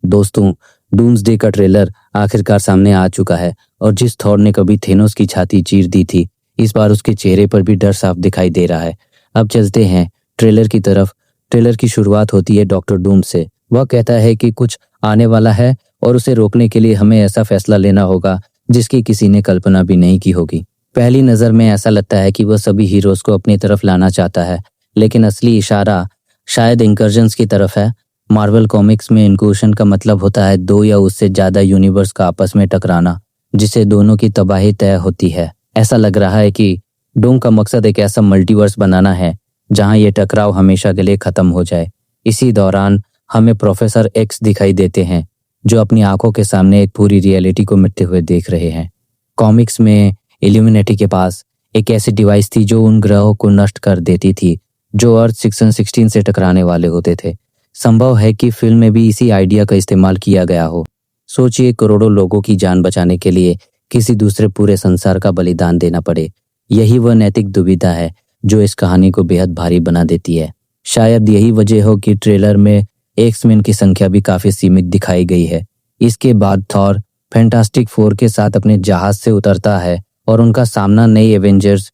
दोस्तों, डूम्सडे का ट्रेलर आखिरकार सामने आ चुका है और जिस थॉर ने कभी थेनोस की छाती चीर दी थी, इस बार उसके चेहरे पर भी डर साफ दिखाई दे रहा है। अब चलते हैं ट्रेलर की तरफ। ट्रेलर की शुरुआत होती है डॉक्टर डूम से। वह कहता है कि कुछ आने वाला है और उसे रोकने के लिए हमें ऐसा फैसला लेना होगा जिसकी किसी ने कल्पना भी नहीं की होगी। पहली नज़र में ऐसा लगता है कि वह सभी हीरोज को अपनी तरफ लाना चाहता है, लेकिन असली इशारा शायद इंकर्जन्स की तरफ है। मार्वल कॉमिक्स में इंक्लूशन का मतलब होता है दो या उससे ज़्यादा यूनिवर्स का आपस में टकराना, जिससे दोनों की तबाही तय होती है। ऐसा लग रहा है कि डूम का मकसद एक ऐसा मल्टीवर्स बनाना है जहां ये टकराव हमेशा के लिए ख़त्म हो जाए। इसी दौरान हमें प्रोफेसर एक्स दिखाई देते हैं, जो अपनी आंखों के सामने एक पूरी रियलिटी को मिटते हुए देख रहे हैं। कॉमिक्स में इल्यूमिनेटी के पास एक ऐसी डिवाइस थी जो उन ग्रहों को नष्ट कर देती थी जो अर्थ 616 से टकराने वाले होते थे। संभव है कि फिल्म में भी इसी आइडिया का इस्तेमाल किया गया हो। सोचिए, करोड़ों लोगों की जान बचाने के लिए किसी दूसरे पूरे संसार का बलिदान देना पड़े। यही वह नैतिक दुविधा है जो इस कहानी को बेहद भारी बना देती है। शायद यही वजह हो कि ट्रेलर में एक्स-मेन की संख्या भी काफी सीमित दिखाई गई है। इसके बाद थॉर फैंटास्टिक फोर के साथ अपने जहाज से उतरता है और उनका सामना नई एवेंजर्स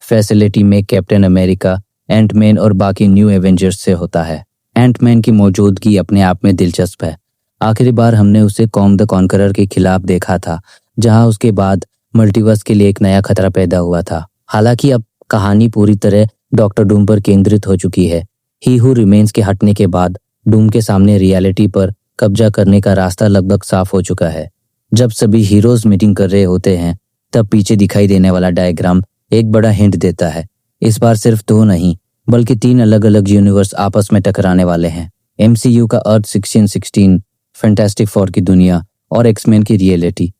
फैसिलिटी में कैप्टन अमेरिका, एंटमैन और बाकी न्यू एवेंजर्स से होता है। एंटमैन की मौजूदगी अपने आप में दिलचस्प है। आखिरी बार हमने उसे कॉम द कॉन्करर के खिलाफ देखा था, जहां उसके बाद मल्टीवर्स के लिए एक नया खतरा पैदा हुआ था। हालांकि अब कहानी पूरी तरह डॉक्टर डूम पर केंद्रित हो चुकी है। ही हू रिमेन्स के हटने के बाद डूम के सामने रियलिटी पर कब्जा करने का रास्ता लगभग साफ हो चुका है। जब सभी हीरोज मीटिंग कर रहे होते हैं, तब पीछे दिखाई देने वाला डायग्राम एक बड़ा हिंट देता है। इस बार सिर्फ दो नहीं, बल्कि 3 अलग अलग यूनिवर्स आपस में टकराने वाले हैं। MCU का अर्थ 1616, फैंटास्टिक फोर की दुनिया और एक्समैन की रियलिटी।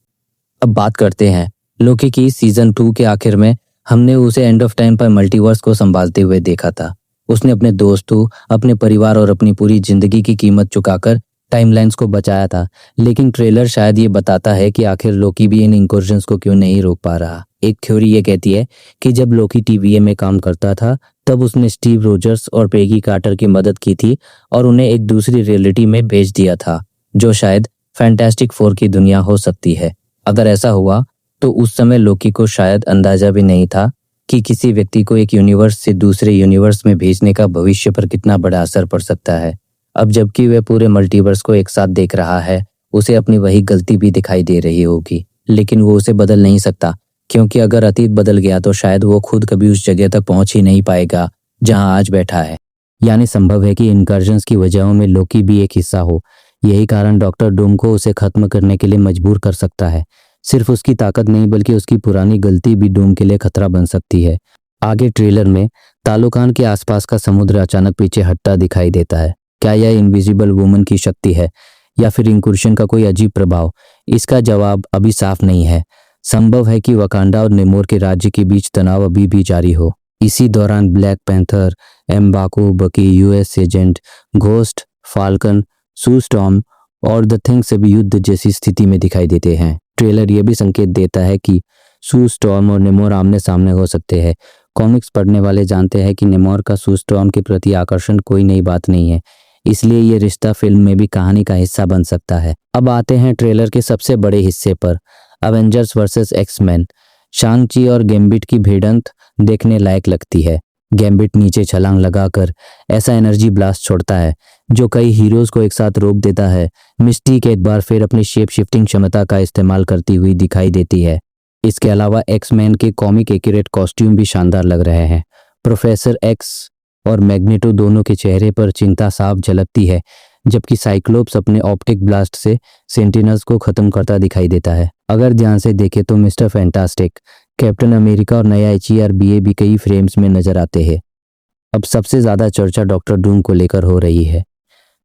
अब बात करते हैं लोकी की। सीजन 2 के आखिर में हमने उसे एंड ऑफ टाइम पर मल्टीवर्स को संभालते हुए देखा था। उसने अपने दोस्तों, अपने परिवार और अपनी पूरी जिंदगी की कीमत चुकाकर टाइमलाइंस को बचाया था। लेकिन ट्रेलर शायद ये बताता है कि आखिर लोकी भी इन इंकर्जन्स को क्यों नहीं रोक पा रहा। एक थ्योरी ये कहती है कि जब लोकी TVA में काम करता था, तब उसने स्टीव रोजर्स और पेगी कार्टर की मदद की थी और उन्हें एक दूसरी रियलिटी में भेज दिया था, जो शायद फैंटास्टिक फोर की दुनिया हो सकती है। अगर ऐसा हुआ तो उस समय लोकी को शायद अंदाजा भी नहीं था कि किसी व्यक्ति को एक यूनिवर्स से दूसरे यूनिवर्स में भेजने का भविष्य पर कितना बड़ा असर पड़ सकता है। अब जबकि वह पूरे मल्टीवर्स को एक साथ देख रहा है, उसे अपनी वही गलती भी दिखाई दे रही होगी, लेकिन वो उसे बदल नहीं सकता, क्योंकि अगर अतीत बदल गया तो शायद वो खुद कभी उस जगह तक पहुंच ही नहीं पाएगा जहां आज बैठा है। यानी संभव है कि इनकर्जन्स की वजहों में लोकी भी एक हिस्सा हो। यही कारण डॉक्टर डूम को उसे खत्म करने के लिए मजबूर कर सकता है। सिर्फ उसकी ताकत नहीं, बल्कि उसकी पुरानी गलती भी डूम के लिए खतरा बन सकती है। आगे ट्रेलर में तालोकान के आसपास का समुद्र अचानक पीछे हटता दिखाई देता है। क्या यह इनविजिबल वुमन की शक्ति है या फिर इंक्लूशन का कोई अजीब प्रभाव? इसका जवाब अभी साफ नहीं है। संभव है कि वकांडा और नेमोर के राज्य के बीच तनाव अभी भी जारी हो। इसी दौरान ब्लैक पैंथर, एम्बाको, बकी, US एजेंट, घोस्ट, फाल्कन, सू स्टॉर्म और द थिंग सभी युद्ध जैसी स्थिति में दिखाई देते हैं। ट्रेलर यह भी संकेत देता है कि सू स्टॉर्म और नेमोर आमने सामने हो सकते हैं। कॉमिक्स पढ़ने वाले जानते हैं कि नेमोर का सू स्टॉर्म के प्रति आकर्षण कोई नई बात नहीं है, इसलिए ये रिश्ता फिल्म में भी कहानी का हिस्सा बन सकता है। अब आते हैं ट्रेलर के सबसे बड़े हिस्से पर, एवेंजर्स वर्सेस एक्स-मैन। शांग-ची और गैम्बिट की भिड़ंत देखने लायक लगती है। गैम्बिट नीचे छलांग लगाकर ऐसा एनर्जी ब्लास्ट छोड़ता है जो कई हीरोज को एक साथ रोक देता है। मिस्टीक एक बार फिर अपनी शेप शिफ्टिंग क्षमता का इस्तेमाल करती हुई दिखाई देती है। इसके अलावा एक्स-मैन के कॉमिक एक्यूरेट कॉस्ट्यूम भी शानदार लग रहे हैं। प्रोफेसर एक्स और मैग्नेटो दोनों के चेहरे पर चिंता साफ झलकती है, जबकि साइक्लोप्स अपने ऑप्टिक ब्लास्ट से सेंटिनल्स को खत्म करता दिखाई देता है। अगर ध्यान से देखें तो मिस्टर फैंटास्टिक, कैप्टन अमेरिका और नया HERBA भी कई फ्रेम्स में नजर आते हैं। अब सबसे ज्यादा चर्चा डॉक्टर डूम को लेकर हो रही है।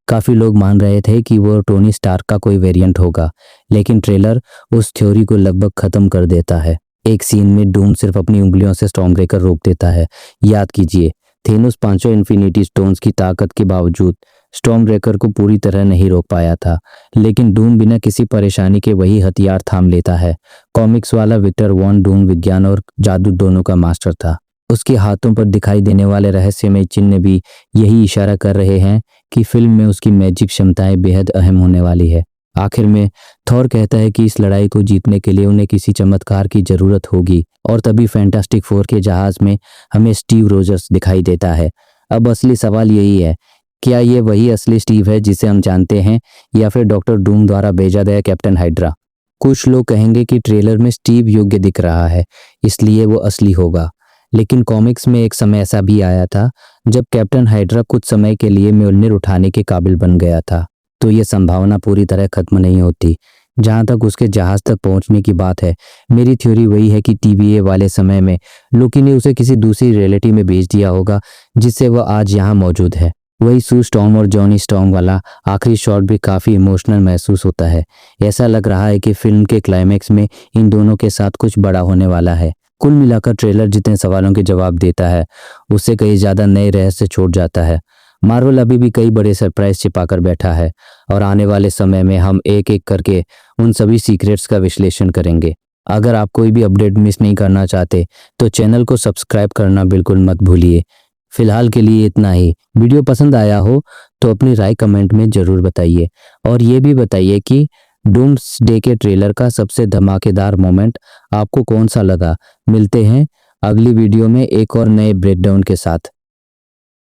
काफी लोग मान रहे थे कि वो टोनी स्टार्क का कोई वेरिएंट होगा, लेकिन ट्रेलर उस थ्योरी को लगभग खत्म कर देता है। एक सीन में डूम सिर्फ अपनी उंगलियों से स्टॉर्मब्रेकर रोक देता है। याद कीजिए, थेनोस 5 इन्फिनिटी स्टोन्स की ताकत के बावजूद स्टॉर्मब्रेकर को पूरी तरह नहीं रोक पाया था, लेकिन डूम बिना किसी परेशानी के वही हथियार थाम लेता है। कॉमिक्स वाला विक्टर वॉन डूम विज्ञान और जादू दोनों का मास्टर था। उसके हाथों पर दिखाई देने वाले रहस्यमय चिन्ह भी यही इशारा कर रहे हैं कि फिल्म में उसकी मैजिक क्षमताएं बेहद अहम होने वाली है। आखिर में थॉर कहता है कि इस लड़ाई को जीतने के लिए उन्हें किसी चमत्कार की जरूरत होगी और तभी फैंटास्टिक फोर के जहाज में हमें स्टीव रोजर्स दिखाई देता है। अब असली सवाल यही है, क्या ये वही असली स्टीव है जिसे हम जानते हैं या फिर डॉक्टर डूम द्वारा भेजा गया कैप्टन हाइड्रा? कुछ लोग कहेंगे कि ट्रेलर में स्टीव योग्य दिख रहा है इसलिए वो असली होगा, लेकिन कॉमिक्स में एक समय ऐसा भी आया था जब कैप्टन हाइड्रा कुछ समय के लिए म्योल्निर उठाने के काबिल बन गया था। तो ये संभावना पूरी तरह खत्म नहीं होती। जहां तक उसके जहाज तक पहुंचने की बात है, मेरी थ्योरी वही है कि TVA वाले समय में लोकी ने उसे किसी दूसरी रियलिटी में भेज दिया होगा जिससे वह आज यहाँ मौजूद है। वही सू स्टॉर्म और जॉनी स्टॉर्म वाला आखिरी शॉट भी काफी इमोशनल महसूस होता है। ऐसा लग रहा है कि फिल्म के क्लाइमेक्स में इन दोनों के साथ कुछ बड़ा होने वाला है। कुल मिलाकर ट्रेलर जितने सवालों के जवाब देता है उससे कहीं ज्यादा नए रहस्य छोड़ जाता है। मार्वल अभी भी कई बड़े सरप्राइज छिपाकर बैठा है और आने वाले समय में हम एक एक करके उन सभी सीक्रेट्स का विश्लेषण करेंगे। अगर आप कोई भी अपडेट मिस नहीं करना चाहते तो चैनल को सब्सक्राइब करना बिल्कुल मत भूलिए। फिलहाल के लिए इतना ही। वीडियो पसंद आया हो तो अपनी राय कमेंट में जरूर बताइए और ये भी बताइए कि डूम्सडे के ट्रेलर का सबसे धमाकेदार मोमेंट आपको कौन सा लगा। मिलते हैं अगली वीडियो में एक और नए ब्रेकडाउन के साथ।